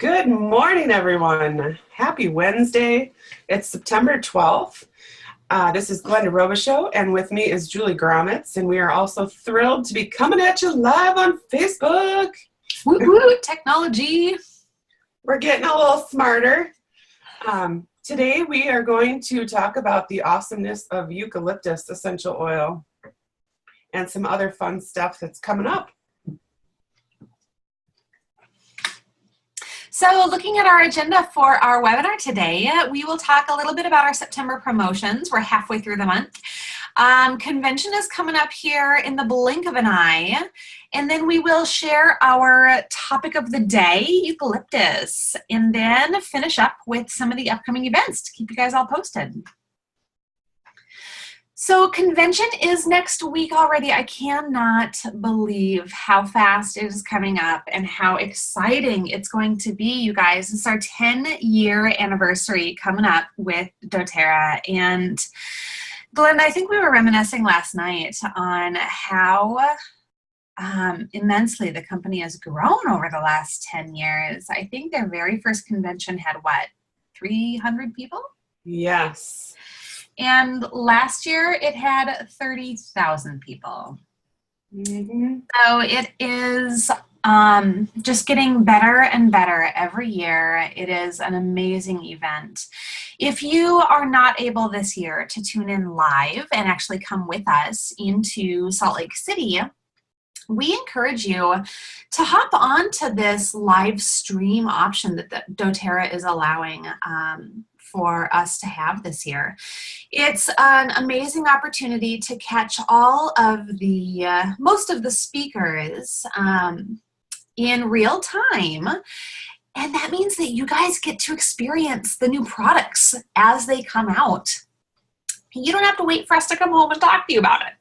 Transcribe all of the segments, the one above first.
Good morning, everyone. Happy Wednesday. It's September 12th. This is Glenda Robichaux, and with me is Julie Gromitz, and we are also thrilled to be coming at you live on Facebook. Woo woo, technology. We're getting a little smarter. Today we are going to talk about the awesomeness of eucalyptus essential oil and some other fun stuff that's coming up. So looking at our agenda for our webinar today, we will talk a little bit about our September promotions. We're halfway through the month. Convention is coming up here in the blink of an eye. And then we will share our topic of the day, eucalyptus, and then finish up with some of the upcoming events to keep you guys all posted. So convention is next week already. I cannot believe how fast it is coming up and how exciting it's going to be, you guys. It's our 10-year anniversary coming up with doTERRA. And Glenn, I think we were reminiscing last night on how immensely the company has grown over the last 10 years. I think their very first convention had, what, 300 people? Yes. And last year it had 30,000 people. Mm-hmm. So it is just getting better and better every year. It is an amazing event. If you are not able this year to tune in live and actually come with us into Salt Lake City, we encourage you to hop onto this live stream option that doTERRA is allowing for us to have this year. It's an amazing opportunity to catch all of the, most of the speakers in real time. And that means that you guys get to experience the new products as they come out. You don't have to wait for us to come home and talk to you about it.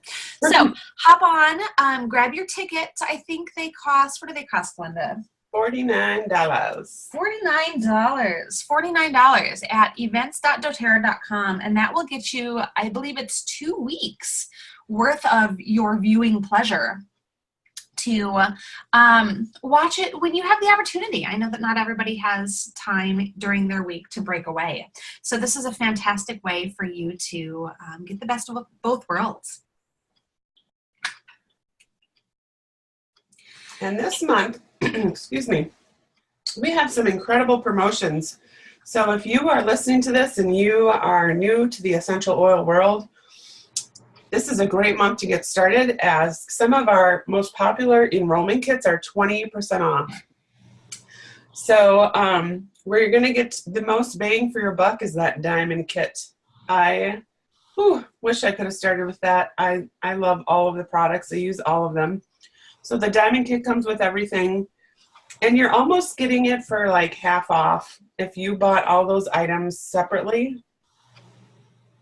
So hop on, grab your tickets. I think they cost, what do they cost, Glenda? $49. $49 at events.doterra.com, and that will get you, I believe it's 2 weeks worth of your viewing pleasure to watch it when you have the opportunity. I know that not everybody has time during their week to break away. So this is a fantastic way for you to get the best of both worlds. And this month, excuse me, we have some incredible promotions. So if you are listening to this and you are new to the essential oil world, this is a great month to get started, as some of our most popular enrollment kits are 20% off. So where you're going to get the most bang for your buck is that diamond kit. I wish I could have started with that. I love all of the products. I use all of them. So the diamond kit comes with everything, and you're almost getting it for like half off. If you bought all those items separately,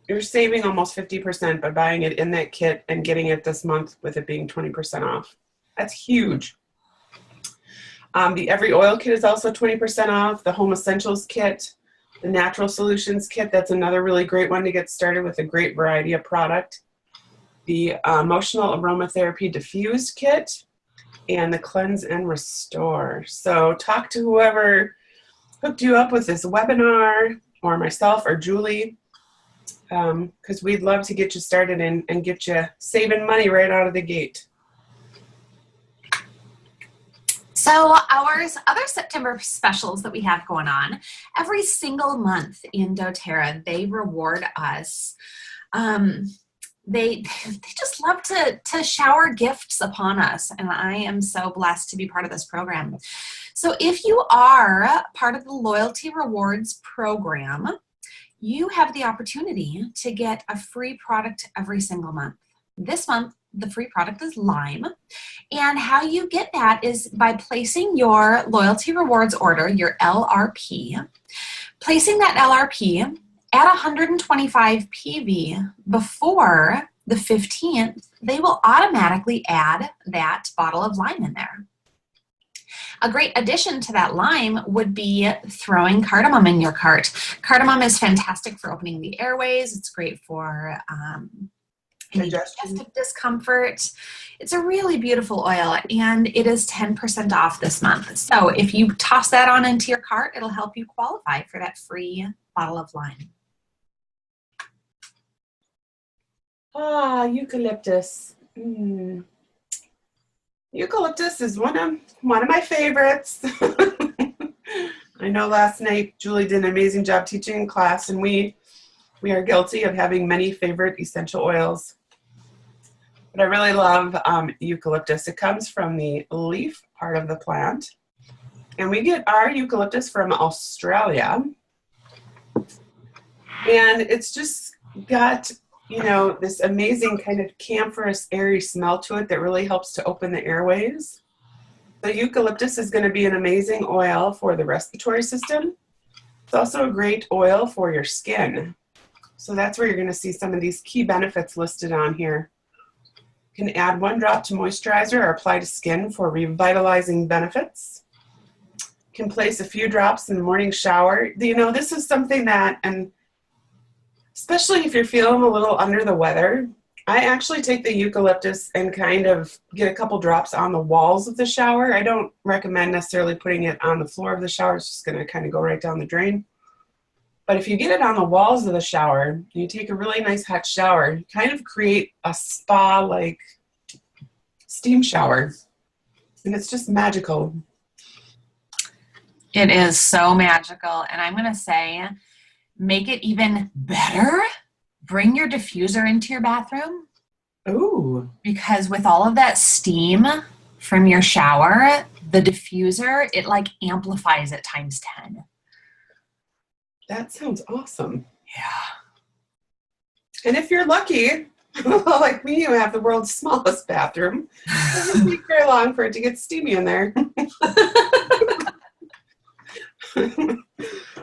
you're saving almost 50% by buying it in that kit and getting it this month with it being 20% off. That's huge. The Every Oil kit is also 20% off. The Home Essentials kit, the Natural Solutions kit, that's another really great one to get started with a great variety of product. The Emotional Aromatherapy Diffused kit, and the Cleanse and Restore. So talk to whoever hooked you up with this webinar, or myself or Julie, because we'd love to get you started and get you saving money right out of the gate. So our other September specials that we have going on, every single month in doTERRA, they reward us. They just love to shower gifts upon us, and I am so blessed to be part of this program. So if you are part of the Loyalty Rewards program, you have the opportunity to get a free product every single month. This month, the free product is lime, and how you get that is by placing your Loyalty Rewards order, your LRP, placing that LRP at 125 PV before the 15th, they will automatically add that bottle of lime in there. A great addition to that lime would be throwing cardamom in your cart. Cardamom is fantastic for opening the airways. It's great for any Digestion. digestive discomfort. It's a really beautiful oil, and it is 10% off this month. So if you toss that on into your cart, it'll help you qualify for that free bottle of wine. Ah, eucalyptus. Eucalyptus is one of my favorites. I know last night Julie did an amazing job teaching in class, and we are guilty of having many favorite essential oils. But I really love eucalyptus. It comes from the leaf part of the plant, and we get our eucalyptus from Australia. And it's just got, you know, this amazing kind of camphorous, airy smell to it that really helps to open the airways. The eucalyptus is going to be an amazing oil for the respiratory system. It's also a great oil for your skin. So that's where you're going to see some of these key benefits listed on here. You can add 1 drop to moisturizer or apply to skin for revitalizing benefits. You can place a few drops in the morning shower. You know, this is something that, and especially if you're feeling a little under the weather, I actually take the eucalyptus and kind of get a couple drops on the walls of the shower. I don't recommend necessarily putting it on the floor of the shower. It's just going to kind of go right down the drain. But if you get it on the walls of the shower, and you take a really nice hot shower, you kind of create a spa-like steam shower. And it's just magical. It is so magical. And I'm going to say, make it even better. Bring your diffuser into your bathroom. Ooh. Because with all of that steam from your shower, the diffuser, it like amplifies it times 10. That sounds awesome. Yeah. And if you're lucky, like me, you have the world's smallest bathroom, it doesn't take very long for it to get steamy in there.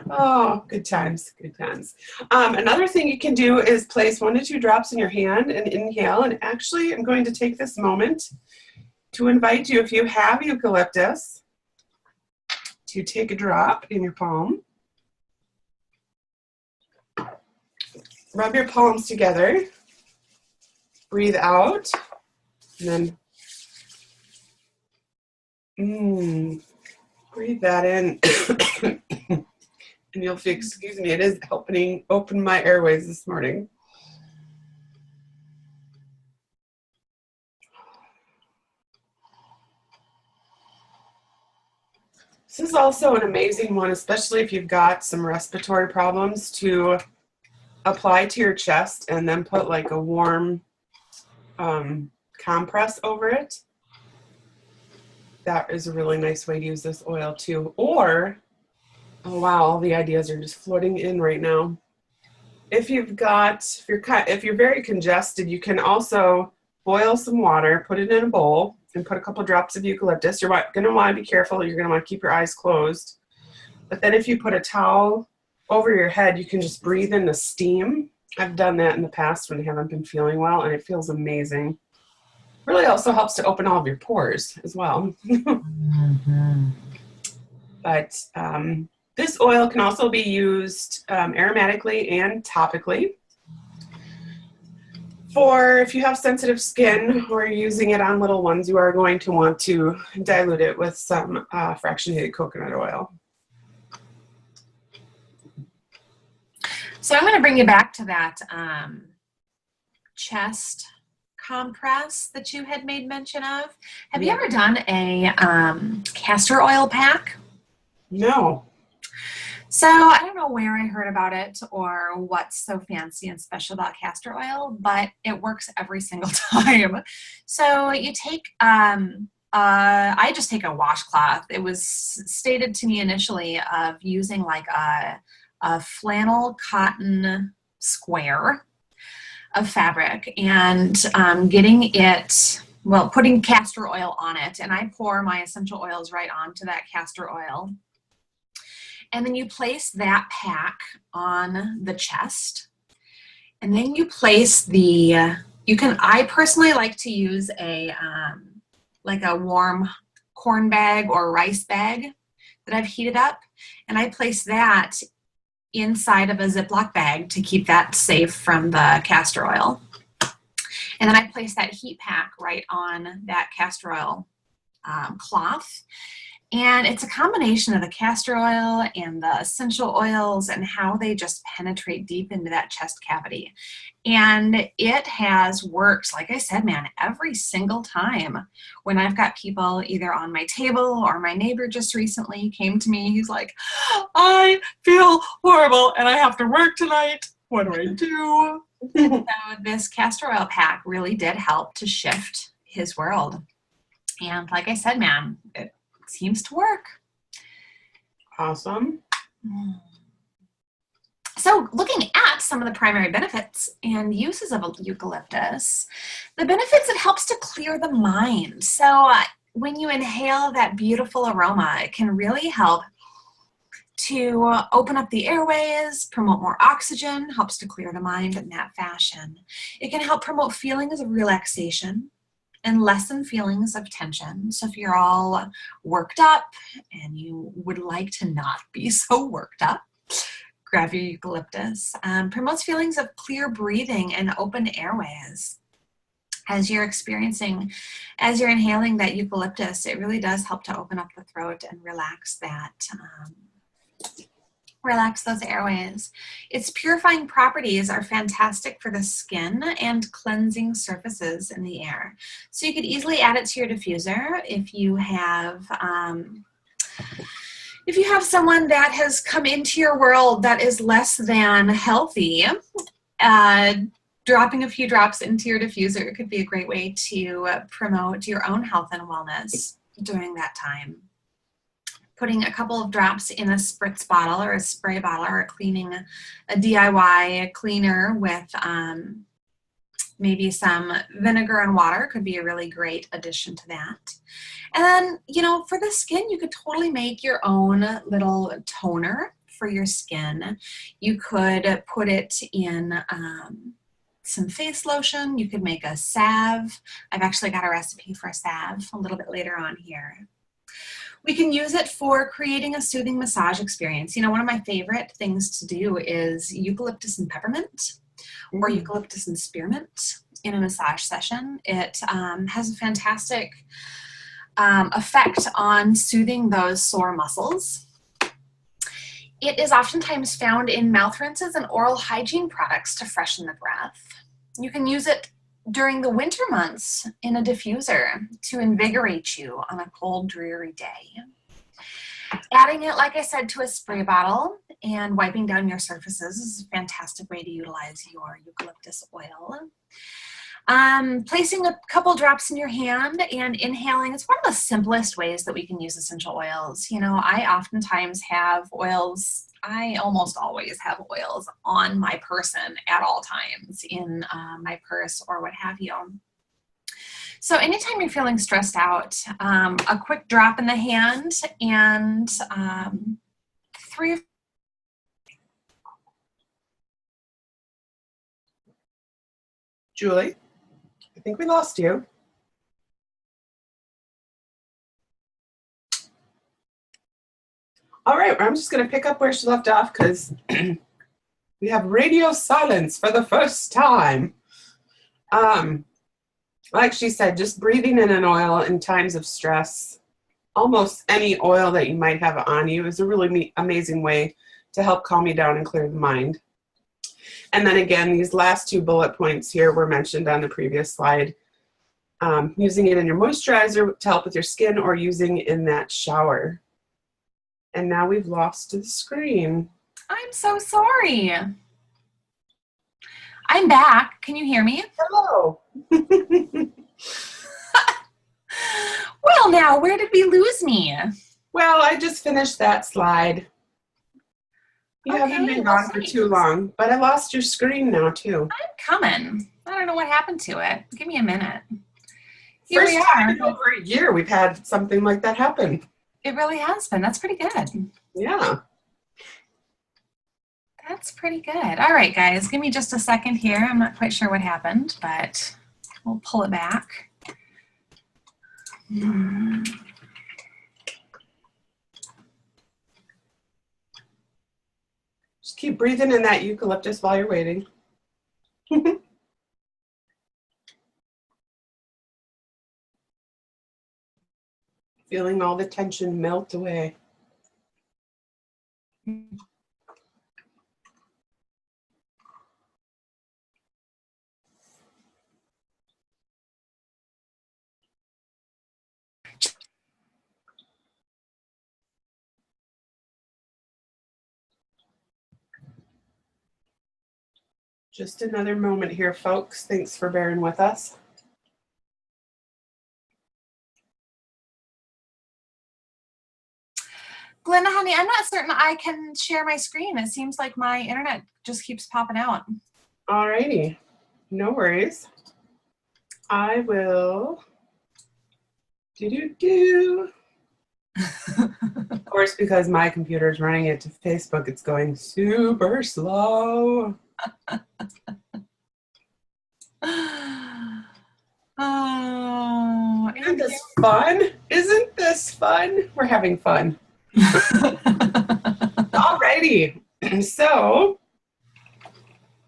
Oh, good times, good times. Another thing you can do is place 1 to 2 drops in your hand and inhale. And actually, I'm going to take this moment to invite you, if you have eucalyptus, to take a drop in your palm. Rub your palms together. Breathe out. And then breathe that in. And you'll feel, excuse me, it is helping open my airways this morning. This is also an amazing one, especially if you've got some respiratory problems, to apply to your chest and then put like a warm compress over it. That is a really nice way to use this oil too. Or, oh wow, all the ideas are just floating in right now. If you're very congested, you can also boil some water, put it in a bowl, and put a couple drops of eucalyptus. You're going to want to be careful. You're going to want to keep your eyes closed. But then if you put a towel over your head, you can just breathe in the steam. I've done that in the past when I haven't been feeling well, and it feels amazing. Really also helps to open all of your pores as well. Mm-hmm. But this oil can also be used aromatically and topically. For if you have sensitive skin or you're using it on little ones, you are going to want to dilute it with some fractionated coconut oil. So I'm going to bring you back to that chest compress that you had made mention of. Have you ever done a castor oil pack? No. So I don't know where I heard about it or what's so fancy and special about castor oil, but it works every single time. So you take, I just take a washcloth. It was stated to me initially of using like a flannel cotton square of fabric and putting castor oil on it. And I pour my essential oils right onto that castor oil. And then you place that pack on the chest. And then you place I personally like to use like a warm corn bag or rice bag that I've heated up. And I place that inside of a Ziploc bag to keep that safe from the castor oil. And then I place that heat pack right on that castor oil cloth. And it's a combination of the castor oil and the essential oils and how they just penetrate deep into that chest cavity. And it has worked, like I said, man, every single time when I've got people either on my table, or my neighbor just recently came to me. He's like, I feel horrible and I have to work tonight. What do I do? So this castor oil pack really did help to shift his world. And like I said, man, it seems to work. Awesome. So looking at some of the primary benefits and uses of eucalyptus, the benefits, it helps to clear the mind. So when you inhale that beautiful aroma, it can really help to open up the airways, promote more oxygen, helps to clear the mind in that fashion. It can help promote feelings of relaxation and lessen feelings of tension. So if you're all worked up and you would like to not be so worked up, grab your eucalyptus. Promotes feelings of clear breathing and open airways. As you're inhaling that eucalyptus, it really does help to open up the throat and relax that, relax those airways. Its purifying properties are fantastic for the skin and cleansing surfaces in the air. So you could easily add it to your diffuser if you have someone that has come into your world that is less than healthy. Dropping a few drops into your diffuser could be a great way to promote your own health and wellness during that time. Putting a couple of drops in a spritz bottle or a spray bottle, or cleaning a DIY cleaner with maybe some vinegar and water could be a really great addition to that. And then, you know, for the skin, you could totally make your own little toner for your skin. You could put it in some face lotion. You could make a salve. I've actually got a recipe for a salve a little bit later on here. We can use it for creating a soothing massage experience. You know, one of my favorite things to do is eucalyptus and peppermint, or eucalyptus and spearmint in a massage session. It has a fantastic effect on soothing those sore muscles. It is oftentimes found in mouth rinses and oral hygiene products to freshen the breath. You can use it during the winter months in a diffuser to invigorate you on a cold, dreary day. Adding it, like I said, to a spray bottle and wiping down your surfaces is a fantastic way to utilize your eucalyptus oil. Placing a couple drops in your hand and inhaling is one of the simplest ways that we can use essential oils. You know, I oftentimes have oils, I almost always have oils on my person at all times in my purse or what have you. So anytime you're feeling stressed out, a quick drop in the hand and Julie, I think we lost you. All right, I'm just going to pick up where she left off because we have radio silence for the first time. Like she said, just breathing in an oil in times of stress, almost any oil that you might have on you, is a really amazing way to help calm you down and clear the mind. And then again, these last two bullet points here were mentioned on the previous slide. Using it in your moisturizer to help with your skin, or using in that shower. And now we've lost the screen. I'm so sorry. I'm back. Can you hear me? Hello. Well, now, where did we lose me? Well, I just finished that slide. You haven't been gone for too long, but I lost your screen now, too. I'm coming. I don't know what happened to it. Give me a minute. Here First we time are. in over a year we've had something like that happen. It really has been. That's pretty good. Yeah. That's pretty good. All right, guys, give me just a second here. I'm not quite sure what happened, but we'll pull it back. Just keep breathing in that eucalyptus while you're waiting. Feeling all the tension melt away. Just another moment here, folks. Thanks for bearing with us. Glenda, honey, I'm not certain I can share my screen. It seems like my internet just keeps popping out. Alrighty, no worries. I will do. Of course, because my computer's running it to Facebook, it's going super slow. Oh, isn't this fun? Isn't this fun? We're having fun. Alrighty, so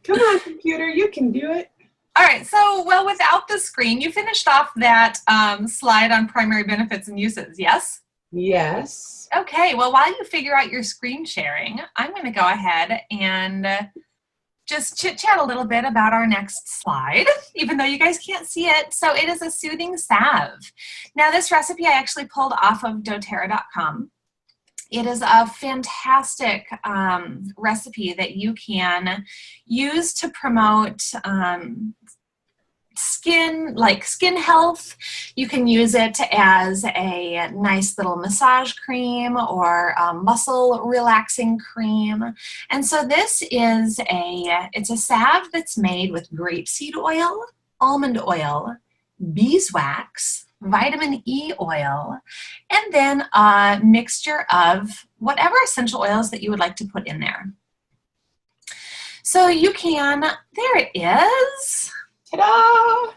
come on, computer, you can do it. All right, so, well, without the screen, you finished off that slide on primary benefits and uses, yes? Yes. Okay, well, while you figure out your screen sharing, I'm going to go ahead and just chit-chat a little bit about our next slide, even though you guys can't see it. So it is a soothing salve. Now, this recipe I actually pulled off of doTERRA.com. It is a fantastic recipe that you can use to promote skin health. You can use it as a nice little massage cream or a muscle relaxing cream. And so this is it's a salve that's made with grapeseed oil, almond oil, beeswax, vitamin E oil, and then a mixture of whatever essential oils that you would like to put in there. So you can, there it is. Ta-da!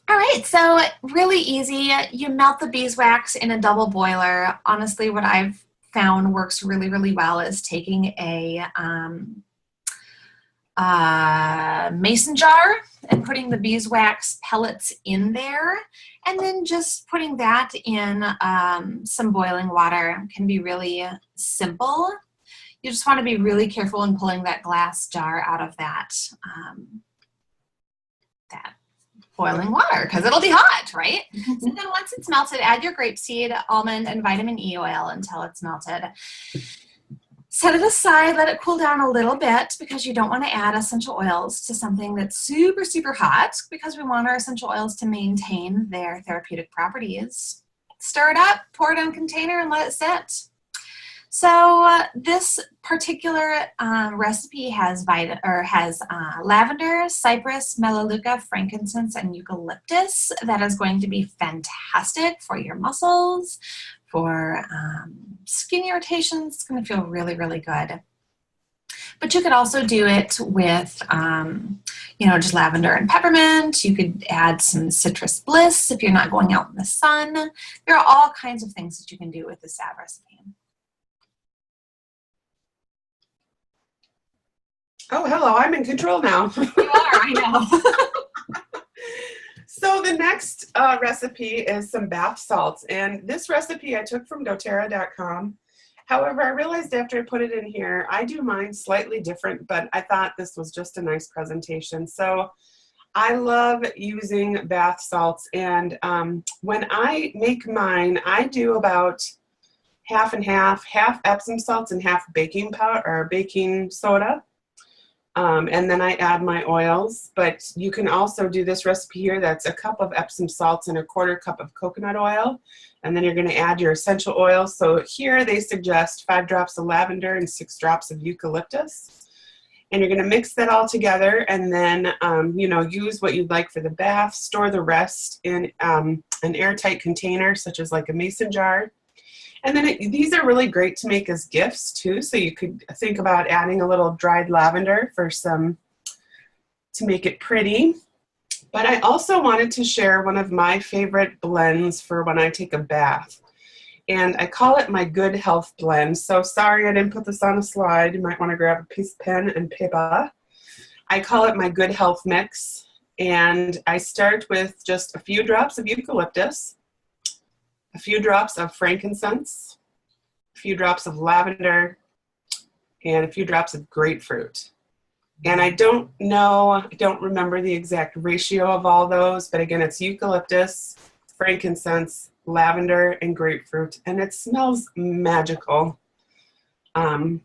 All right, so really easy. You melt the beeswax in a double boiler. Honestly, what I've found works really, really well is taking a mason jar and putting the beeswax pellets in there, and then just putting that in some boiling water. Can be really simple. You just want to be really careful in pulling that glass jar out of that boiling water, because it'll be hot, right? So then once it's melted, add your grapeseed, almond, and vitamin E oil until it's melted. Set it aside, let it cool down a little bit, because you don't want to add essential oils to something that's super, super hot, because we want our essential oils to maintain their therapeutic properties. Stir it up, pour it in a container, and let it sit. So this particular recipe has lavender, cypress, melaleuca, frankincense, and eucalyptus. That is going to be fantastic for your muscles, for skin irritations. It's going to feel really, really good. But you could also do it with, just lavender and peppermint. You could add some citrus bliss if you're not going out in the sun. There are all kinds of things that you can do with this salve recipe. Oh, hello, I'm in control now. You are, I know. So the next recipe is some bath salts. And this recipe I took from doTERRA.com. However, I realized after I put it in here, I do mine slightly different, but I thought this was just a nice presentation. So I love using bath salts. And when I make mine, I do about half and half Epsom salts and half baking powder or baking soda. And then I add my oils, but you can also do this recipe here. That's a cup of Epsom salts and a quarter cup of coconut oil. And then you're going to add your essential oils. So here they suggest 5 drops of lavender and 6 drops of eucalyptus. And you're going to mix that all together and then, use what you'd like for the bath. Store the rest in an airtight container, such as like a mason jar. And then these are really great to make as gifts too. So you could think about adding a little dried lavender to make it pretty. But I also wanted to share one of my favorite blends for when I take a bath. And I call it my Good Health Blend. So sorry I didn't put this on a slide. You might want to grab a piece of pen and paper. I call it my Good Health Mix. And I start with just a few drops of eucalyptus, a few drops of frankincense, a few drops of lavender, and a few drops of grapefruit. And I don't remember the exact ratio of all those, but again, it's eucalyptus, frankincense, lavender, and grapefruit, and it smells magical. And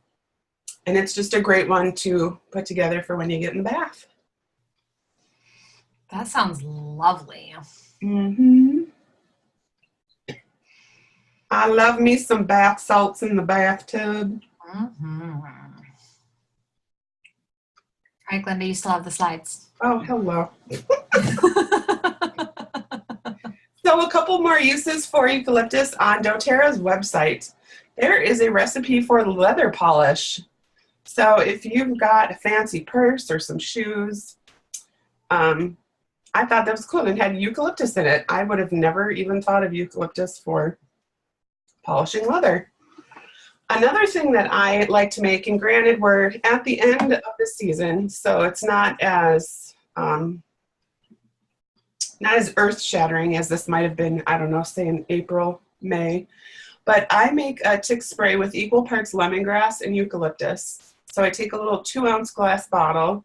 it's just a great one to put together for when you get in the bath. That sounds lovely. Mm-hmm. I love me some bath salts in the bathtub. Mm-hmm. All right, Glenda, you still have the slides. Oh, hello. So a couple more uses for eucalyptus on doTERRA's website. There is a recipe for leather polish. So if you've got a fancy purse or some shoes, I thought that was cool and had eucalyptus in it. I would have never even thought of eucalyptus for polishing leather. Another thing that I like to make, and granted we're at the end of the season, so it's not as earth-shattering as this might have been, I don't know, say in April, May. But I make a tick spray with equal parts lemongrass and eucalyptus. So I take a little 2-ounce glass bottle.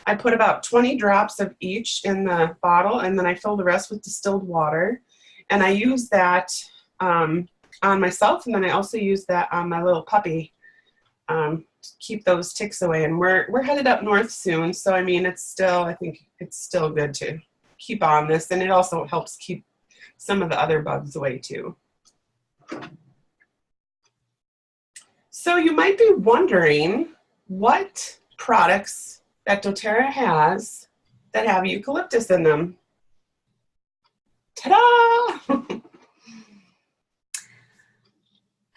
I put about 20 drops of each in the bottle, and then I fill the rest with distilled water. And I use that on myself, and then I also use that on my little puppy to keep those ticks away. And we're headed up north soon, so I mean, I think it's still good to keep on this, and it also helps keep some of the other bugs away too. So you might be wondering what products that doTERRA has that have eucalyptus in them. Ta-da!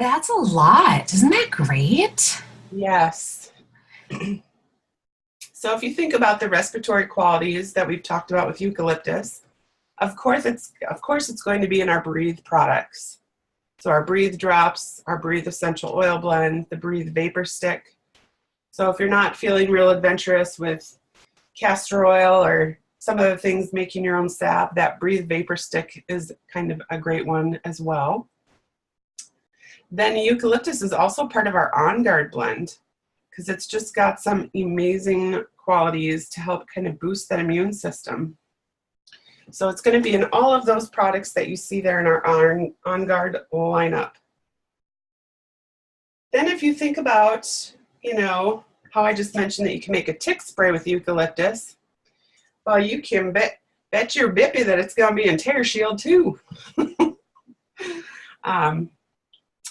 That's a lot. Isn't that great? Yes. So if you think about the respiratory qualities that we've talked about with eucalyptus, of course it's going to be in our Breathe products. So our Breathe drops, our Breathe essential oil blend, the Breathe vapor stick. So if you're not feeling real adventurous with castor oil or some of the things making your own salve, that Breathe vapor stick is kind of a great one as well. Then eucalyptus is also part of our On Guard blend because it's just got some amazing qualities to help kind of boost that immune system. So it's going to be in all of those products that you see there in our On Guard lineup. Then if you think about, how I just mentioned that you can make a tick spray with eucalyptus, well, you can bet your bippy that it's going to be in TerraShield too.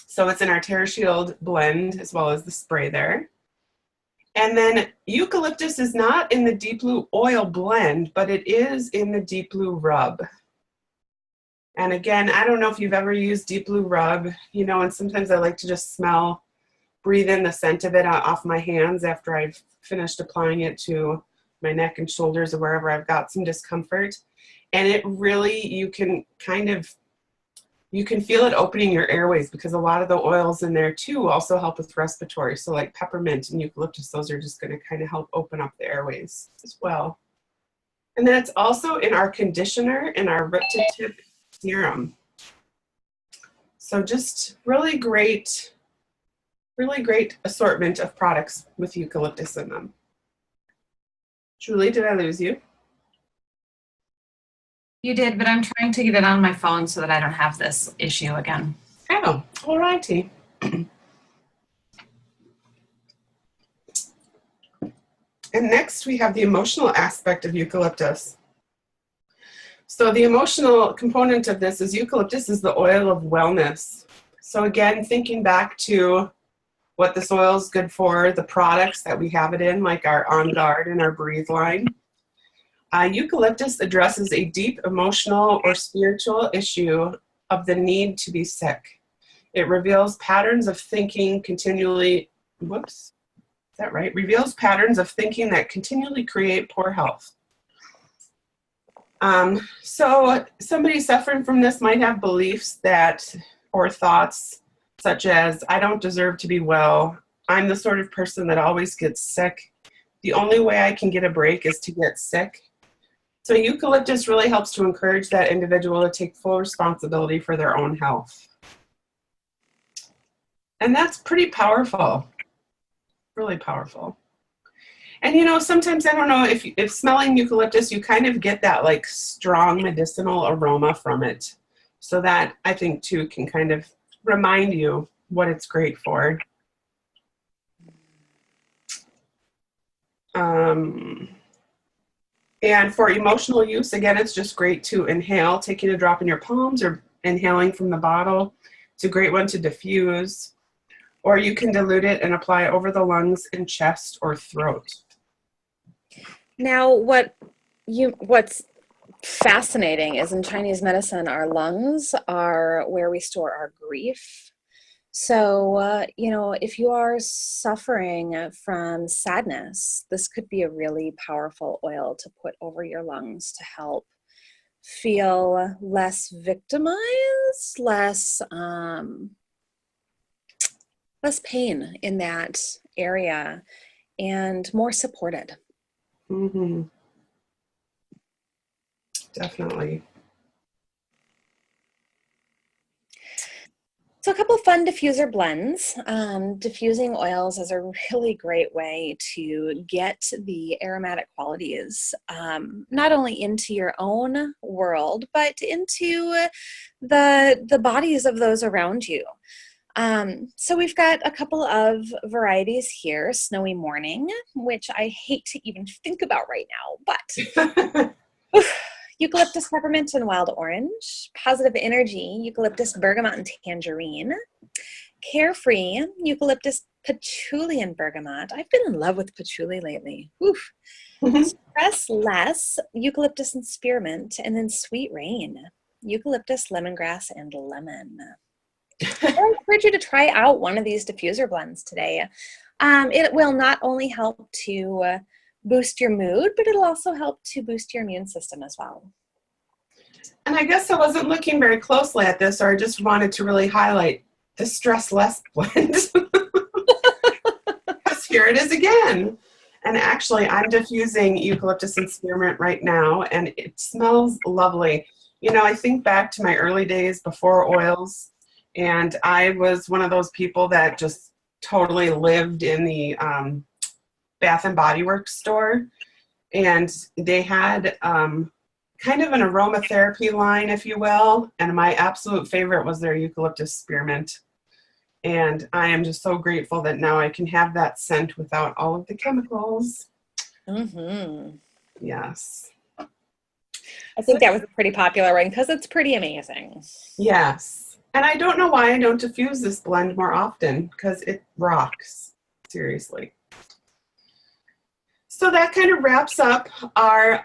So it's in our TerraShield blend as well as the spray there. And then eucalyptus is not in the Deep Blue oil blend, but it is in the Deep Blue rub. And again, I don't know if you've ever used Deep Blue rub, and sometimes I like to just breathe in the scent of it off my hands after I've finished applying it to my neck and shoulders or wherever I've got some discomfort. And it really, you can feel it opening your airways because a lot of the oils in there too also help with respiratory. So like peppermint and eucalyptus, those are just going to kind of help open up the airways as well. And then it's also in our conditioner and our root to tip serum. So just really great assortment of products with eucalyptus in them. Julie, did I lose you? You did, but I'm trying to get it on my phone so that I don't have this issue again. Oh, all righty. And next we have the emotional aspect of eucalyptus. So the emotional component of this is eucalyptus is the oil of wellness. So again, thinking back to what this oil is good for, the products that we have it in, like our On Guard and our Breathe line. Eucalyptus addresses a deep emotional or spiritual issue of the need to be sick. It reveals patterns of thinking reveals patterns of thinking that continually create poor health. So somebody suffering from this might have beliefs or thoughts such as, I don't deserve to be well. I'm the sort of person that always gets sick. The only way I can get a break is to get sick. So eucalyptus really helps to encourage that individual to take full responsibility for their own health. And that's pretty powerful, really powerful. And you know, sometimes, I don't know, if smelling eucalyptus, you kind of get that like strong medicinal aroma from it. So that, I think, too, can kind of remind you what it's great for. And for emotional use, again, it's just great to inhale, taking a drop in your palms or inhaling from the bottle. It's a great one to diffuse. Or you can dilute it and apply over the lungs and chest or throat. Now, what's fascinating is in Chinese medicine, our lungs are where we store our grief. So, if you are suffering from sadness, this could be a really powerful oil to put over your lungs to help feel less victimized, less pain in that area, and more supported. Mm-hmm. Definitely. So a couple fun diffuser blends. Diffusing oils is a really great way to get the aromatic qualities not only into your own world, but into the bodies of those around you. So we've got a couple of varieties here. Snowy Morning, which I hate to even think about right now, but Eucalyptus Peppermint and Wild Orange. Positive Energy, Eucalyptus Bergamot and Tangerine. Carefree, Eucalyptus Patchouli and Bergamot. I've been in love with patchouli lately. Oof. Stress Less, Eucalyptus and Spearmint. And then Sweet Rain, Eucalyptus, Lemongrass, and Lemon. I encourage you to try out one of these diffuser blends today. It will not only help to boost your mood, but it'll also help to boost your immune system as well. And I guess I wasn't looking very closely at this, or I just wanted to really highlight the Stress Less blend. Because here it is again. And actually, I'm diffusing eucalyptus and spearmint right now, and it smells lovely. You know, I think back to my early days before oils, and I was one of those people that just totally lived in the Bath and Body Works store, and they had kind of an aromatherapy line, if you will, and my absolute favorite was their eucalyptus spearmint. And I am just so grateful that now I can have that scent without all of the chemicals. Mm-hmm. Yes. I think that was a pretty popular one because it's pretty amazing. Yes. And I don't know why I don't diffuse this blend more often, because it rocks. Seriously. So that kind of wraps up our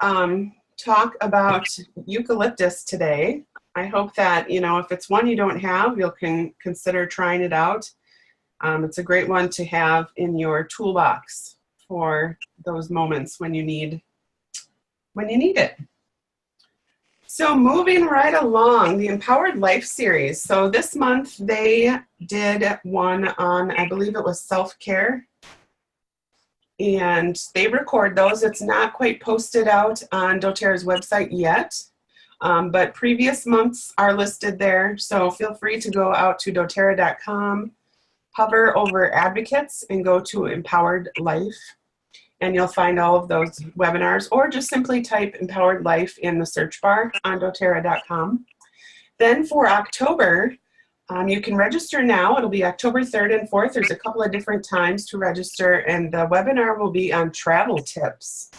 talk about eucalyptus today. I hope that, you know, if it's one you don't have, you'll consider trying it out. It's a great one to have in your toolbox for those moments when you need it. So moving right along, the Empowered Life series. So this month they did one on, I believe it was self-care. And they record those. It's not quite posted out on doTERRA's website yet, but previous months are listed there. So feel free to go out to doTERRA.com, hover over advocates, and go to Empowered Life. And you'll find all of those webinars, or just simply type Empowered Life in the search bar on doTERRA.com. Then for October, you can register now. It'll be October 3rd and 4th. There's a couple of different times to register, and the webinar will be on travel tips.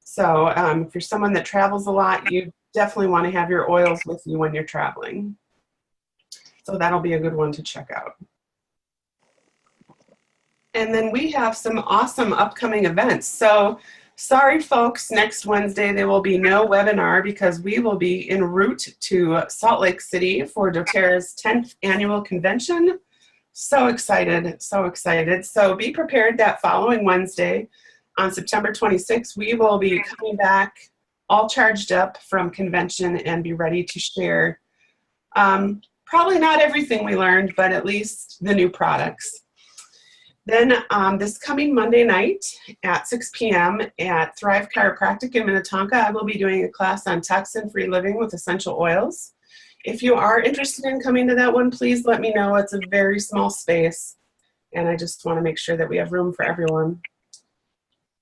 So if you're someone that travels a lot, you definitely want to have your oils with you when you're traveling. So that'll be a good one to check out. And then we have some awesome upcoming events. So sorry, folks, next Wednesday there will be no webinar because we will be en route to Salt Lake City for doTERRA's 10th annual convention. So excited, so excited. So be prepared that following Wednesday on September 26th, we will be coming back all charged up from convention and be ready to share probably not everything we learned, but at least the new products. Then this coming Monday night at 6 p.m. at Thrive Chiropractic in Minnetonka, I will be doing a class on toxin-free living with essential oils. If you are interested in coming to that one, please let me know. It's a very small space, and I just want to make sure that we have room for everyone.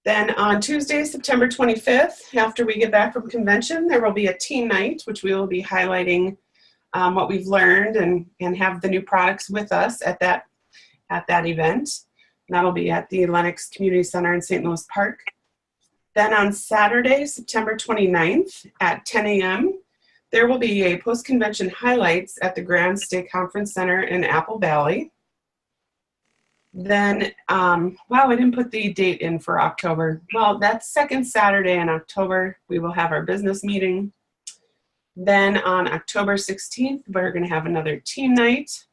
Then on Tuesday, September 25th, after we get back from convention, there will be a team night, which we will be highlighting what we've learned and have the new products with us at that event. And that'll be at the Lenox Community Center in St. Louis Park. Then on Saturday, September 29th at 10 a.m., there will be a post-convention highlights at the Grand State Conference Center in Apple Valley. Then, wow, I didn't put the date in for October. Well, that's second Saturday in October. We will have our business meeting. Then on October 16th, we're going to have another team night.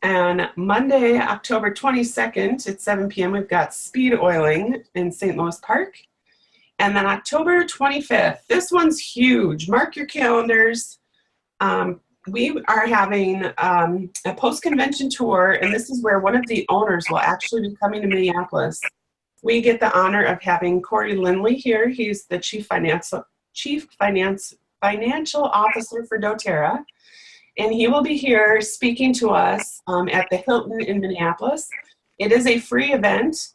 And Monday, October 22nd at 7 p.m., we've got speed oiling in St. Louis Park. And then October 25th, this one's huge. Mark your calendars. We are having a post-convention tour, and this is where one of the owners will actually be coming to Minneapolis. We get the honor of having Corey Lindley here. He's the Chief Financial Officer for doTERRA. And he will be here speaking to us at the Hilton in Minneapolis. It is a free event,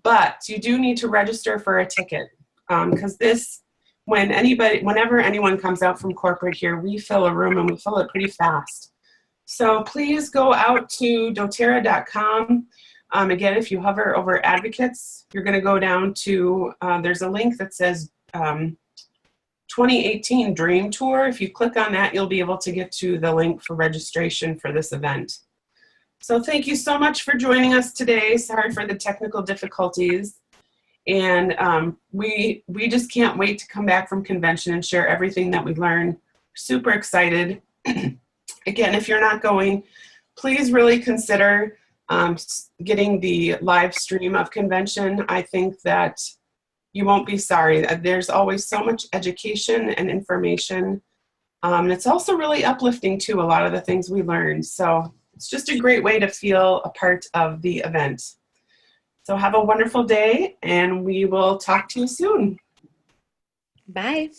but you do need to register for a ticket because whenever anyone comes out from corporate here, we fill a room and we fill it pretty fast. So please go out to doTERRA.com. Again, if you hover over advocates, you're going to go down to, there's a link that says 2018 Dream Tour. If you click on that, you'll be able to get to the link for registration for this event. So thank you so much for joining us today. Sorry for the technical difficulties. And we just can't wait to come back from convention and share everything that we learned. Super excited. Again, if you're not going, please really consider getting the live stream of convention. I think that you won't be sorry. There's always so much education and information. And it's also really uplifting too, a lot of the things we learned. So it's just a great way to feel a part of the event. So have a wonderful day, and we will talk to you soon. Bye.